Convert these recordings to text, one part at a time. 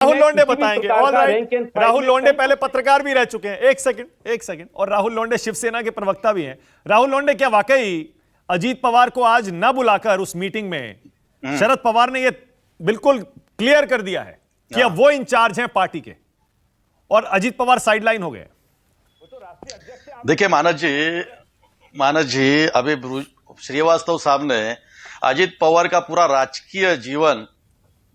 राहुल लोंडे किसी भी बताएंगे। प्रकार ऑल का right, rank and file Rahul में लोंडे कहीं पहले पत्रकार भी रह चुके हैं। एक सेकंड, और राहुल लोंडे शिवसेना के प्रवक्ता भी हैं। राहुल लोंडे, क्या वाकई अजीत पवार को आज न बुलाकर उस मीटिंग में शरद पवार ने यह बिल्कुल क्लियर कर दिया है कि अब वो इंचार्ज हैं पार्टी के और अजीत पवार साइडलाइन हो गए? देखिए मानस जी अभी श्रीवास्तव साहब ने अजीत पवार का पूरा राजकीय जीवन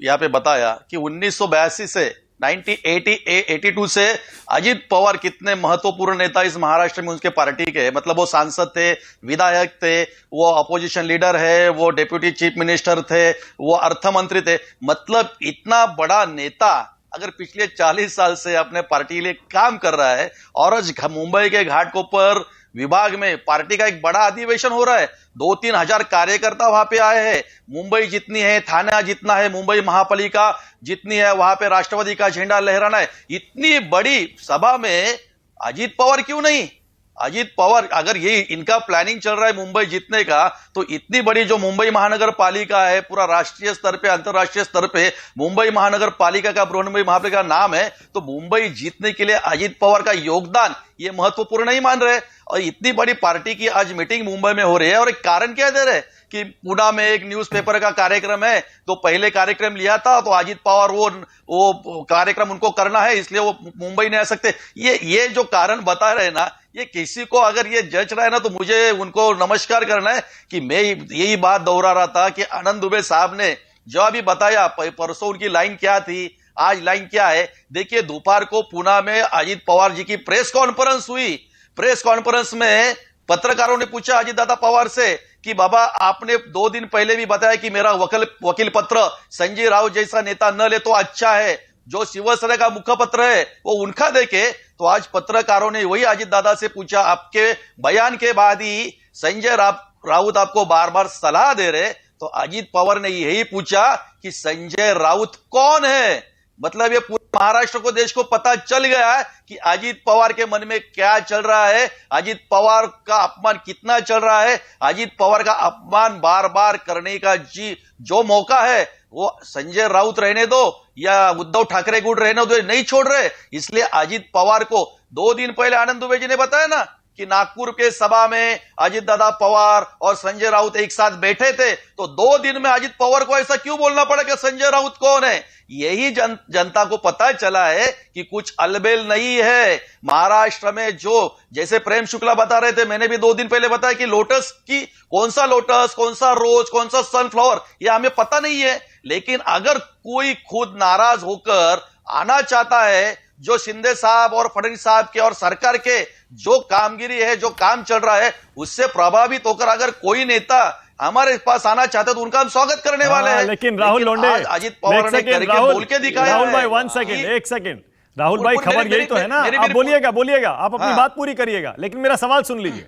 यहाँ पे बताया कि 1982 से 1982 से अजीत पवार कितने महत्वपूर्ण नेता इस महाराष्ट्र में उनके पार्टी के, मतलब वो सांसद थे, विधायक थे, वो अपोजिशन लीडर है, वो डेप्यूटी चीफ मिनिस्टर थे, वो अर्थ मंत्री थे। मतलब इतना बड़ा नेता अगर पिछले 40 साल से अपने पार्टी के लिए काम कर रहा है और आज मुंबई के घाटकोपर विभाग में पार्टी का एक बड़ा अधिवेशन हो रहा है, 2-3 हजार कार्यकर्ता वहां पे आए हैं। मुंबई जितनी है, थाना जितना है, मुंबई महापालिका जितनी है, वहां पे राष्ट्रवादी का झंडा लहराना है। इतनी बड़ी सभा में अजीत पवार क्यों नहीं? अजीत पवार, अगर ये इनका प्लानिंग चल रहा है मुंबई जीतने का, तो इतनी बड़ी जो मुंबई महानगर पालिका है, पूरा राष्ट्रीय स्तर पे, अंतरराष्ट्रीय स्तर पे मुंबई महानगर पालिका का, बृहन्मुंबई महापालिका नाम है, तो मुंबई जीतने के लिए अजीत पवार का योगदान ये महत्वपूर्ण नहीं मान रहे। और इतनी बड़ी पार्टी की आज मीटिंग मुंबई में हो रही है और एक कारण क्या दे रहे कि पुणे में एक न्यूज़पेपर का कार्यक्रम है, तो पहले कार्यक्रम लिया था तो अजीत पवार वो कार्यक्रम उनको करना है, इसलिए वो मुंबई नहीं आ सकते। ये जो कारण बता रहे ना, ये किसी को अगर ये जज रहा है ना, तो मुझे उनको नमस्कार करना है कि मैं यही बात दोहरा रहा था कि आनंद दुबे साहब ने जो अभी बताया, परसों उनकी लाइन क्या थी, आज लाइन क्या है। देखिए दोपहर को पुणे में अजीत पवार जी की प्रेस कॉन्फ्रेंस हुई। प्रेस कॉन्फ्रेंस में पत्रकारों ने पूछा अजीत दादा पवार से कि बाबा आपने 2 दिन पहले भी बताया कि मेरा वकील पत्र संजय राउत जैसा नेता न ले तो अच्छा है, जो शिवसेना का मुखपत्र है वो उनका देखे। तो आज पत्रकारों ने वही अजीत दादा से पूछा, आपके बयान के बाद ही संजय राउत आपको बार बार सलाह दे रहे, तो अजीत पवार ने यही पूछा कि संजय राउत कौन है। मतलब ये पूरे महाराष्ट्र को, देश को पता चल गया है कि अजीत पवार के मन में क्या चल रहा है, अजीत पवार का अपमान कितना चल रहा है। अजीत पवार का अपमान बार बार करने का जो मौका है वो संजय राउत रहने दो या उद्धव ठाकरे गुट रहने दो, नहीं छोड़ रहे। इसलिए अजीत पवार को 2 दिन पहले आनंद दुबे जी ने बताया ना कि नागपुर के सभा में अजीत दादा पवार और संजय राउत एक साथ बैठे थे, तो 2 दिन में अजीत पवार को ऐसा क्यों बोलना पड़ा कि संजय राउत कौन है। यही जनता को पता चला है कि कुछ अलबेल नहीं है महाराष्ट्र में। जो जैसे प्रेम शुक्ला बता रहे थे, मैंने भी 2 दिन पहले बताया कि लोटस की कौन सा लोटस, कौन सा रोज, कौन सा सनफ्लावर, ये हमें पता नहीं है। लेकिन अगर कोई खुद नाराज होकर आना चाहता है, जो शिंदे साहब और फडणवीस साहब के और सरकार के जो कामगिरी है, जो काम चल रहा है, उससे प्रभावित होकर अगर कोई नेता हमारे पास आना चाहते हैं तो उनका हम स्वागत करने वाले हैं। लेकिन राहुल लोंडे, अजीत पवार ने करके बोल के दिखाया। राहुल भाई 1 सेकंड, 1 सेकंड। राहुल भाई खबर यही तो है ना, आप बोलिएगा, आप अपनी बात पूरी करिएगा, लेकिन मेरा सवाल सुन लीजिए।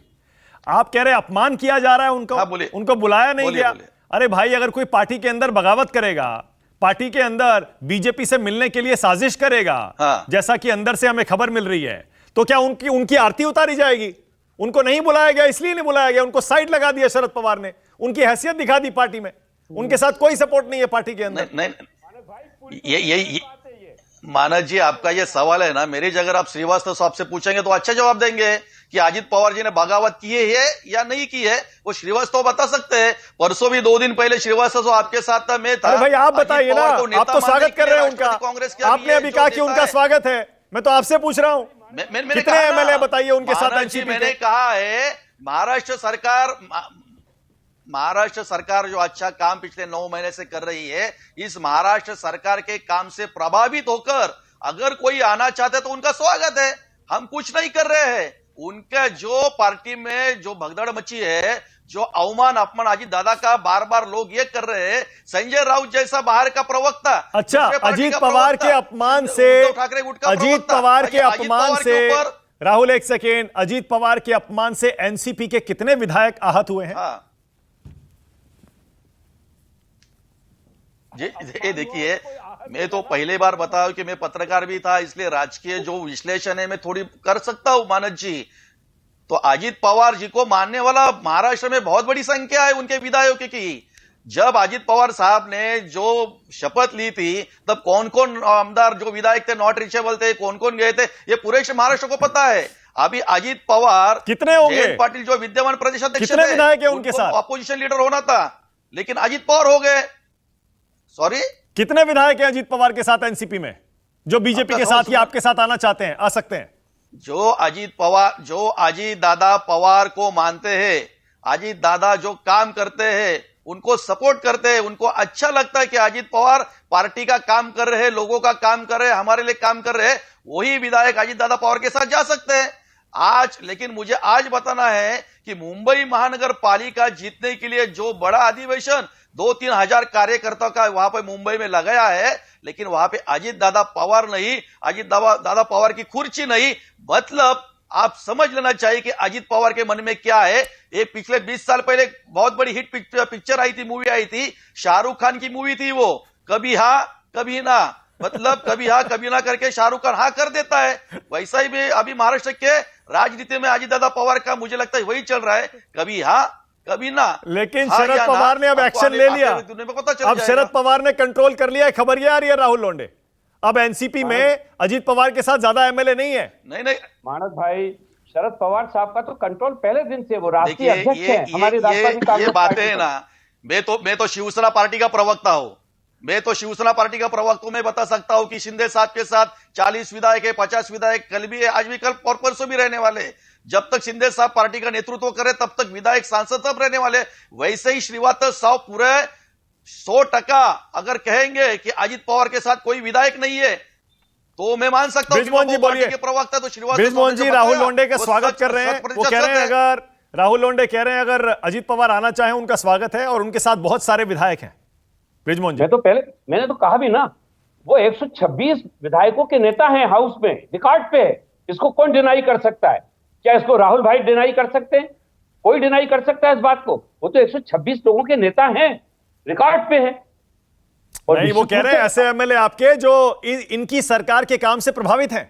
आप कह रहे अपमान किया जा रहा है उनको बुलाया नहीं गया। अरे भाई, अगर कोई पार्टी के अंदर बगावत करेगा, पार्टी के अंदर बीजेपी से मिलने के लिए साजिश करेगा, जैसा कि अंदर से हमें खबर मिल रही है, तो क्या उनकी आरती उतारी जाएगी? उनको नहीं बुलाया गया, इसलिए नहीं बुलाया गया, उनको साइड लगा दिया शरद पवार ने, उनकी हैसियत दिखा दी पार्टी में, उनके साथ कोई सपोर्ट नहीं है पार्टी के अंदर। नहीं, मानस जी आपका ये सवाल है ना, मेरी जगह आप श्रीवास्तव साहब से पूछेंगे तो अच्छा जवाब देंगे कि अजीत पवार जी ने बगावत की है या नहीं की है, वो श्रीवास्तव बता सकते हैं। परसों भी 2 दिन पहले श्रीवास्तव आपके साथ था, मैं था। अरे भाई आप बताइए ना, आप तो स्वागत कर रहे हैं उनका, आपने अभी कहा कि उनका स्वागत है, मैं तो आपसे पूछ रहा हूं कितने एमएलए बताइए उनके साथ एनसीपी। मैंने कहा है महाराष्ट्र सरकार जो अच्छा काम पिछले 9 महीने से कर रही है, इस महाराष्ट्र सरकार के काम से प्रभावित होकर अगर कोई आना चाहता है तो उनका स्वागत है। हम कुछ नहीं कर रहे हैं। उनका जो पार्टी में जो भगदड़ मची है, जो अवमान अपमान अजीत दादा का बार बार लोग ये कर रहे हैं, संजय राउत जैसा बाहर का प्रवक्ता, अच्छा अजीत पवार के अपमान से, अजीत पवार के अपमान से, राहुल 1 सेकेंड, अजीत पवार के अपमान से एनसीपी के कितने विधायक आहत हुए हैं? ये देखिए, मैं तो पहले बार बताया कि मैं पत्रकार भी था, इसलिए राजकीय जो विश्लेषण है मैं थोड़ी कर सकता हूं मानस जी। तो अजीत पवार जी को मानने वाला महाराष्ट्र में बहुत बड़ी संख्या है उनके विधायकों की। जब अजित पवार साहब ने जो शपथ ली थी तब कौन कौन आमदार जो विधायक थे नॉट रिचेबल थे, कौन कौन गए थे, ये पूरे महाराष्ट्र को पता है। अभी अजित पवार, कितने होंगे? जयंत पाटिल जो विद्यमान प्रदेश अध्यक्ष कितने थे, विधायक हैं उनके साथ? अपोजिशन लीडर होना था, लेकिन अजित पवार हो गए। सॉरी, कितने विधायक हैं अजित पवार के साथ एनसीपी में, जो बीजेपी के साथ या आपके साथ आना चाहते हैं, आ सकते हैं? जो अजित दादा पवार को मानते हैं, अजित दादा जो काम करते हैं, उनको सपोर्ट करते हैं, उनको अच्छा लगता है कि अजित पवार पार्टी का काम कर रहे हैं, लोगों का काम कर रहे हैं, हमारे लिए काम कर रहे हैं, वही विधायक अजित दादा पवार के साथ जा सकते हैं आज। लेकिन मुझे आज बताना है कि मुंबई महानगर पालिका जीतने के लिए जो बड़ा अधिवेशन 2-3 हजार कार्यकर्ताओं का वहां पर मुंबई में लगाया है, लेकिन वहां पे अजित दादा पवार नहीं, अजित दादा पवार की कुर्सी नहीं। मतलब आप समझ लेना चाहिए कि अजित पवार के मन में क्या है। एक पिछले 20 साल पहले बहुत बड़ी हिट पिक्चर आई थी, मूवी आई थी, शाहरुख खान की मूवी थी वो, कभी हाँ कभी ना, मतलब कभी हाँ कभी ना करके शाहरुख खान हाँ कर देता है। वैसा ही भी अभी महाराष्ट्र के राजनीति में अजित दादा पवार का मुझे लगता है वही चल रहा है, कभी हाँ कभी ना। लेकिन शरद पवार ने अब एक्शन ले लिया, अब शरद पवार ने कंट्रोल कर लिया है। खबर ये आ रही है राहुल लोंडे, अब एनसीपी में अजित पवार के साथ ज्यादा एमएलए नहीं है। नहीं मानस भाई, शरद पवार साहब का तो कंट्रोल पहले दिन से, वो राष्ट्रीय अध्यक्ष हैं हमारी राष्ट्रवादी कांग्रेस ये बातें है ना। मैं तो शिवसेना पार्टी का प्रवक्ता हूं, मैं बता सकता हूं कि शिंदे साहब के साथ 40 विधायक है, 50 विधायक कल भी है, आज भी, कल और परसों भी रहने वाले। जब तक शिंदे साहब पार्टी का नेतृत्व करे तब तक विधायक सांसद सब रहने वाले। वैसे ही श्रीवास्तव साहब पूरे 100% अगर कहेंगे कि अजित पवार के साथ कोई विधायक नहीं है तो मैं मान सकता हूं कि पार्टी के प्रवक्ता तो श्रीवास्तव ब्रिजमोहन जी राहुल लोंडे का स्वागत कर रहे हैं। वो कह रहे हैं अगर राहुल लोंडे कह रहे हैं अगर अजित पवार आना चाहे उनका स्वागत है, और उनके साथ बहुत सारे विधायक हैं। ब्रिजमोहन जी, मैंने तो कहा भी ना, वो 126 विधायकों के नेता हैं हाउस में, रिकॉर्ड पे है। इसको कौन डिनाई कर सकता है? क्या इसको राहुल भाई डिनाई कर सकते हैं? कोई डिनाई कर सकता है इस बात को? वो तो 126 लोगों के नेता हैं, रिकॉर्ड पे है। और नहीं, वो कह रहे हैं ऐसे एमएलए आपके जो इनकी सरकार के काम से प्रभावित हैं।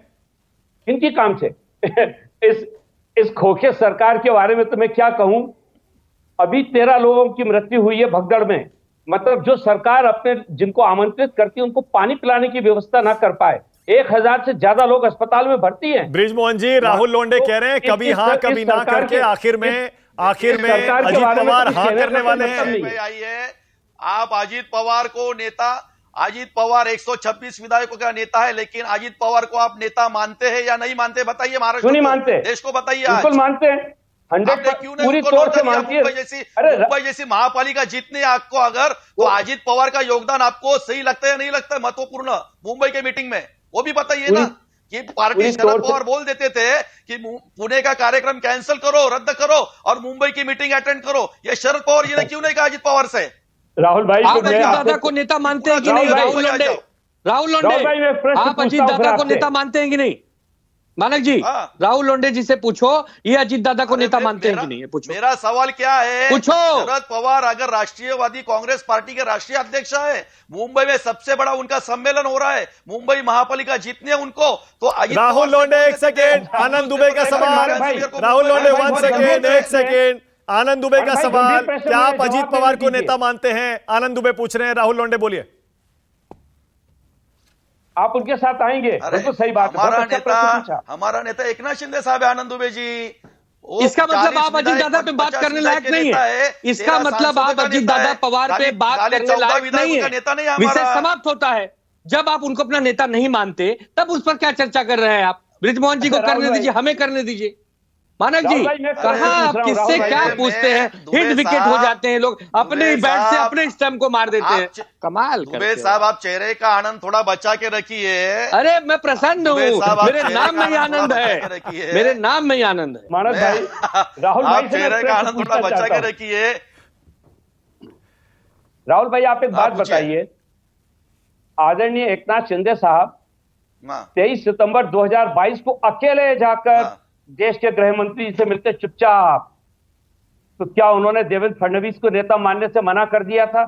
इनकी काम से इस खोखे सरकार के बारे में तो मैं क्या कहूं। अभी 13 लोगों की मृत्यु हुई है भगदड़ में। मतलब जो सरकार अपने जिनको आमंत्रित करती है उनको पानी पिलाने की व्यवस्था ना कर पाए। 1000 से ज्यादा लोग अस्पताल में भर्ती हैं। ब्रिजमोहन जी, राहुल लोंडे कह रहे हैं कभी हाँ कभी ना करके आखिर में अजित पवार हाँ करने वाले हैं। आप अजित पवार को नेता, अजित पवार 126 विधायकों का नेता है, लेकिन अजित पवार को आप नेता मानते हैं या नहीं मानते? बताइए महाराष्ट्र नहीं मानते, देश को बताइए। बिल्कुल मानते हैं, 100% क्यों पूरी तौर से मानती है। मुंबई जैसी महापालिका जीतने आपको अगर, तो अजित पवार का योगदान आपको सही लगता है या नहीं लगता है महत्वपूर्ण मुंबई के मीटिंग में? वो भी बताइए ना कि पार्टी शरद पवार बोल देते थे कि पुणे का कार्यक्रम कैंसिल करो, रद्द करो और मुंबई की मीटिंग अटेंड करो। ये शरद पवार जी ने क्यों नहीं कहा अजित पवार से? राहुल भाई, आप अजित दादा को नेता मानते हैं कि नहीं? राहुल लोंडे, आप अजित दादा को नेता मानते हैं कि नहीं? मानक जी, राहुल लोंडे जी से पूछो, ये अजित दादा को नेता मानते हैं कि नहीं? पूछो। मेरा सवाल क्या है, पूछो। शरद पवार अगर राष्ट्रीयवादी कांग्रेस पार्टी के राष्ट्रीय अध्यक्ष है, मुंबई में सबसे बड़ा उनका सम्मेलन हो रहा है, मुंबई महापालिका जीतने उनको, तो राहुल लोंडे एक सेकेंड, आनंद दुबे का सवाल। राहुल लोंडे 1 सेकेंड, 1 सेकेंड, आनंद दुबे का सवाल। क्या आप अजित पवार को नेता मानते हैं? आनंद दुबे पूछ रहे हैं, राहुल लोंडे बोलिए। आप उनके साथ आएंगे? तो सही बात है। हमारा नेता एकनाथ शिंदे साहब है, आनंद दुबे जी। इसका मतलब आप अजित दादा पे बात करने लायक नहीं है। इसका मतलब आप अजित दादा पवार पे बात करने लायक नहीं है। विषय समाप्त होता है। जब आप उनको अपना नेता नहीं मानते तब उस पर क्या चर्चा कर रहे हैं आप? ब्रिजमोहन जी को करने दीजिए, हमें करने दीजिए। मानक जी, कहाँ आप किससे क्या पूछते हैं? हिट विकेट हो जाते हैं लोग, अपने बैट से अपने स्टंप को मार देते हैं। कमाल करते हैं साहब। आप चेहरे का आनंद थोड़ा बचा के रखिए। अरे मैं प्रसन्न हूँ, मेरे नाम में ही आनंद है, मेरे नाम में ही आनंद है। मानस भाई, राहुल भाई, चेहरे का आनंद थोड़ा बचा के रखिए। राहुल भाई, आप एक बात बताइए। आदरणीय एकनाथ शिंदे साहब 23 सितंबर 2022 को अकेले जाकर देश के गृह मंत्री से मिलते चुपचाप, तो क्या उन्होंने देवेंद्र फडणवीस को नेता मानने से मना कर दिया था?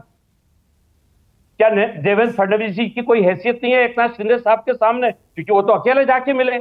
क्या देवेंद्र फडणवीस जी की कोई हैसियत नहीं है एकनाथ शिंदे साहब के सामने? क्योंकि वो तो अकेले जाके मिले,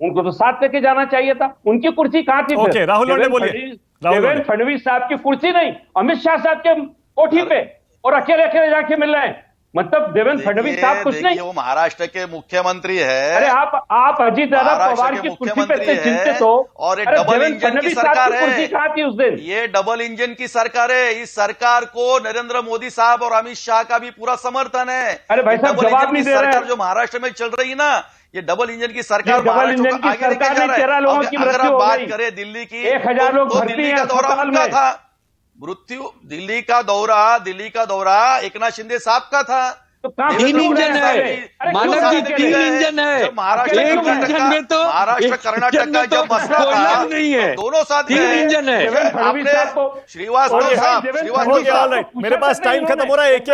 उनको तो साथ लेके जाना चाहिए था। उनकी कुर्सी कहां थी? राहुल लोंडे बोलिए। देवेंद्र फडणवीस साहब की कुर्सी नहीं, अमित शाह साहब के कोठी पे और अकेले अकेले जाके मिल रहे हैं। मतलब देवेंद्र फडणवीस साहब कुछ नहीं, वो महाराष्ट्र के मुख्यमंत्री है। अरे आप अजीत दादा पवार की कुर्सी पे इतने चिंतित हो, और ये डबल इंजन की सरकार है। कुर्सी कहां थी उस दिन? ये डबल इंजन की सरकार है। इस सरकार को नरेंद्र मोदी साहब और अमित शाह का भी पूरा समर्थन है। अरे भाई साहब जवाब नहीं दे रहे हैं। जो महाराष्ट्र में चल रही ना, ये डबल इंजन की सरकार, डबल इंजन की सरकार ने 13 लोगों की अगर मृत्यु आप हो बात गई, करें दिल्ली की, 1000 लोग तो भर्ती दिल्ली हैं का दौरा अस्पताल उनका में। था। दिल्ली का दौरा एकनाथ शिंदे साहब का था। तो कहां 3 इंजन है मानव जी, 3 इंजन है। महाराष्ट्र एक इंजन में तो महाराष्ट्र कर्नाटक का जब मसला था नहीं है, दोनों साथ 3 इंजन है। आपने श्रीवास्तव साहब, मेरे पास टाइम खत्म हो रहा है। एक